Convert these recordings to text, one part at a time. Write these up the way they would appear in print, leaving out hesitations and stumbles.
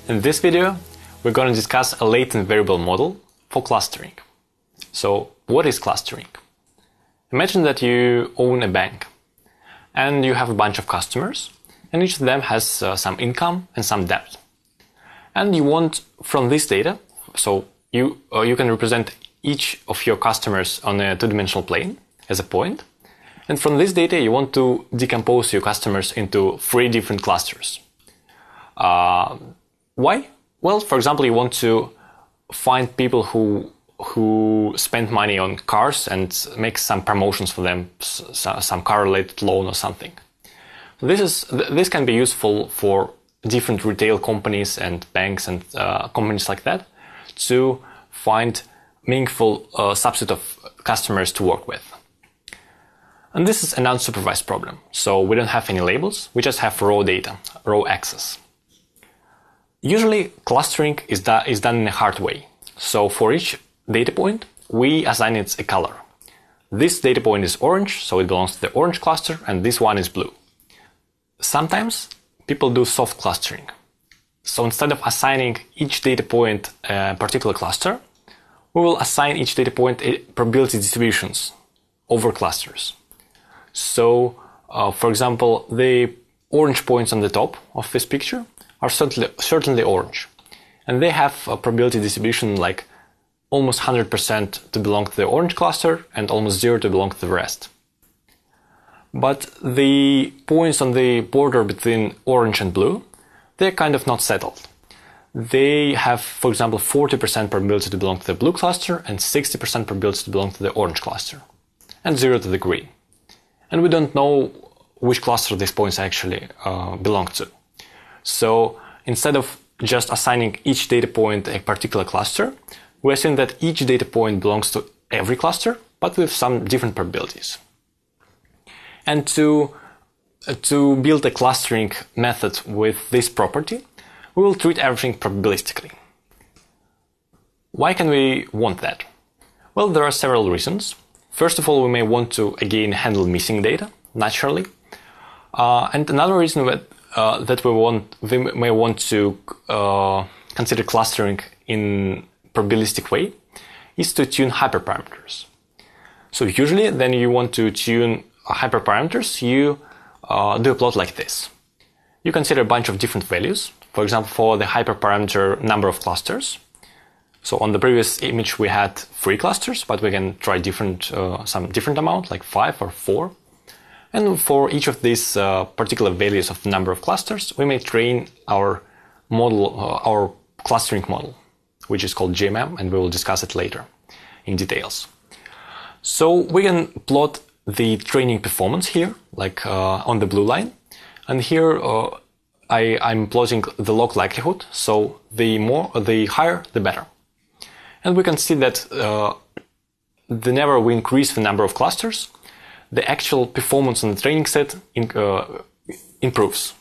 In this video, we're going to discuss a latent variable model for clustering. So, what is clustering? Imagine that you own a bank and you have a bunch of customers, and each of them has some income and some debt. And you want from this data, so you can represent each of your customers on a two-dimensional plane as a point. And from this data, you want to decompose your customers into 3 different clusters. Why? Well, for example, you want to find people who spend money on cars and make some promotions for them, some car-related loan or something. This can be useful for different retail companies and banks and companies like that to find meaningful subset of customers to work with. And this is an unsupervised problem, so we don't have any labels, we just have raw data, raw access. Usually, clustering is done in a hard way. So for each data point, we assign it a color. This data point is orange, so it belongs to the orange cluster, and this one is blue. Sometimes people do soft clustering. So instead of assigning each data point a particular cluster, we will assign each data point a probability distributions over clusters. So, for example, the orange points on the top of this picture are certainly orange. And they have a probability distribution like almost 100% to belong to the orange cluster and almost 0 to belong to the rest. But the points on the border between orange and blue, they're kind of not settled. They have, for example, 40% probability to belong to the blue cluster and 60% probability to belong to the orange cluster, and 0 to the green. And we don't know which cluster these points actually belong to. So instead of just assigning each data point a particular cluster, we assume that each data point belongs to every cluster, but with some different probabilities. And to build a clustering method with this property, we will treat everything probabilistically. Why can we want that? Well, there are several reasons. First of all, we may want to, again, handle missing data, naturally. And another reason that we may want to consider clustering in probabilistic way is to tune hyperparameters. So usually, then you want to tune hyperparameters, you do a plot like this. You consider a bunch of different values, for example, for the hyperparameter number of clusters. So on the previous image we had 3 clusters, but we can try some different amount, like 5 or 4. And for each of these particular values of the number of clusters, we may train our model, our clustering model, which is called GMM, and we will discuss it later in details. So we can plot the training performance here, like on the blue line. And here I'm plotting the log likelihood, so the higher, the better. And we can see that whenever we increase the number of clusters, the actual performance on the training set improves,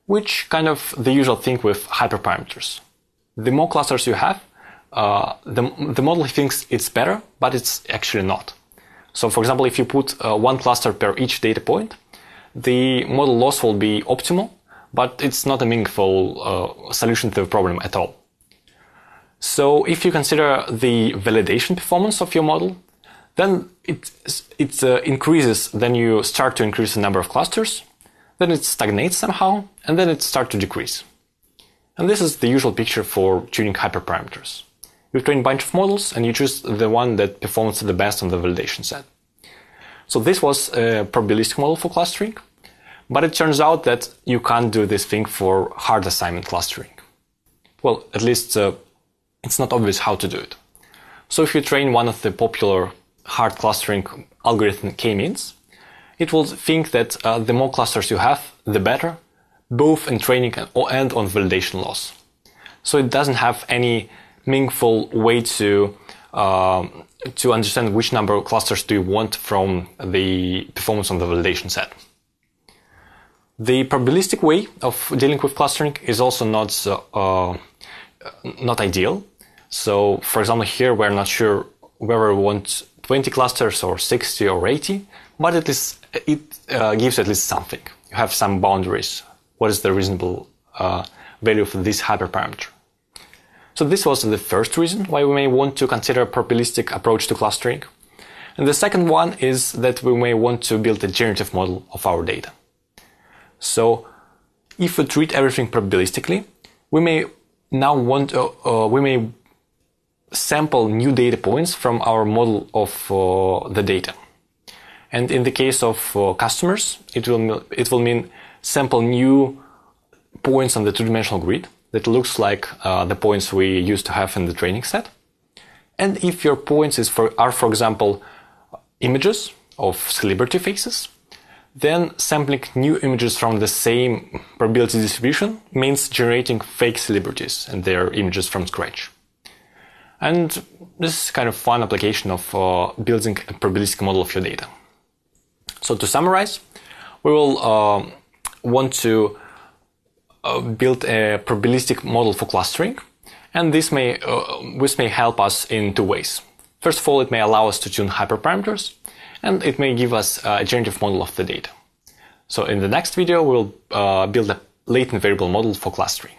which kind of the usual thing with hyperparameters. The more clusters you have, the model thinks it's better, but it's actually not. So, for example, if you put 1 cluster per each data point, the model loss will be optimal, but it's not a meaningful solution to the problem at all. So if you consider the validation performance of your model, then it increases, then you start to increase the number of clusters, then it stagnates somehow, and then it starts to decrease. And this is the usual picture for tuning hyperparameters. You train a bunch of models and you choose the one that performs the best on the validation set. So this was a probabilistic model for clustering, but it turns out that you can't do this thing for hard assignment clustering. Well, at least it's not obvious how to do it. So if you train one of the popular hard clustering algorithm k-means, it will think that the more clusters you have, the better, both in training and on validation loss. So it doesn't have any meaningful way to understand which number of clusters do you want from the performance on the validation set. The probabilistic way of dealing with clustering is also not ideal. So, for example, here we're not sure whether we want 20 clusters or 60 or 80, but it gives at least something. You have some boundaries. What is the reasonable value of this hyperparameter. So this was the first reason why we may want to consider a probabilistic approach to clustering. And the second one is that we may want to build a generative model of our data. So if we treat everything probabilistically, we may now we may sample new data points from our model of the data. And in the case of customers, it will mean sample new points on the two-dimensional grid that looks like the points we used to have in the training set. And if your points are, for example, images of celebrity faces, then sampling new images from the same probability distribution means generating fake celebrities and their images from scratch. And this is kind of fun application of building a probabilistic model of your data. So to summarize, we will want to build a probabilistic model for clustering, and this may help us in two ways. First of all, it may allow us to tune hyperparameters, and it may give us a generative model of the data. So in the next video, we'll build a latent variable model for clustering.